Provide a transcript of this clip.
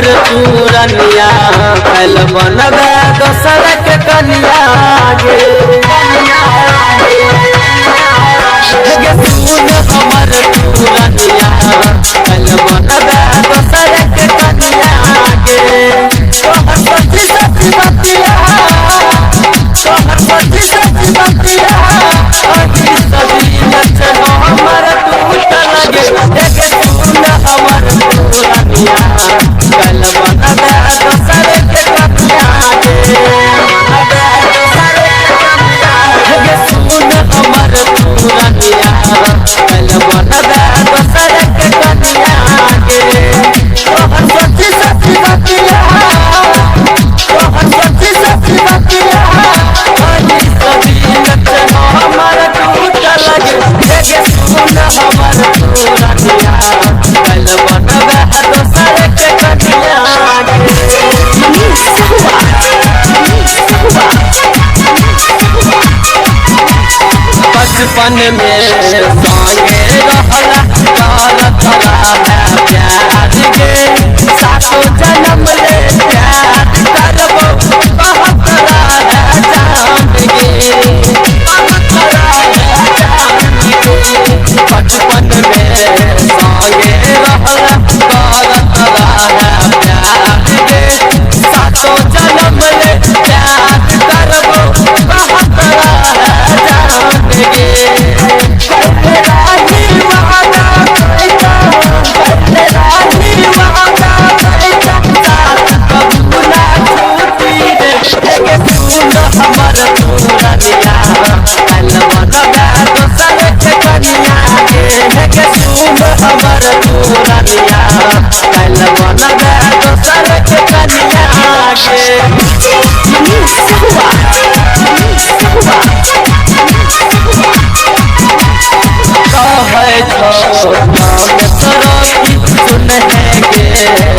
हमर पूरनिया कल बनबे दोसर के कनिया गे सुन हमर पूरनिया कल बनबे दोसर के कनिया गे तोहर सच्ची सच्ची बतिया तोहर सच्ची सच्ची बतिया अभी सभी नच हमर टूट लगे सुन हमर पूरनिया कल बनबे दोसर के कनिया गे सुन हमर पूरनिया कल बनबे दोसर के कनिया गे तोहर सच्ची सच्ची बतिया तोहर सच्ची सच्ची बतिया अभी सभी नच हमर टूट लगे सुन हमर पूरनिया कल बनबे दोसर के कनिया बचपन में संगे रहला करत रहा प्यार गे सातो जन्म ले प्यार करबो बहुत रहा जान गे बहुत रहा जान गे बचपन में संगे रहला करत रहा प्यार गे सातो जन्म ले प्यार करबो बहुत रहा जान गे हमर पूरनिया कल बनबे दोसर के कनिया गे सुन हमर पूरनिया कल बनबे दोसर के कनिया गे कहे छो नाम सरोगी सुन है गे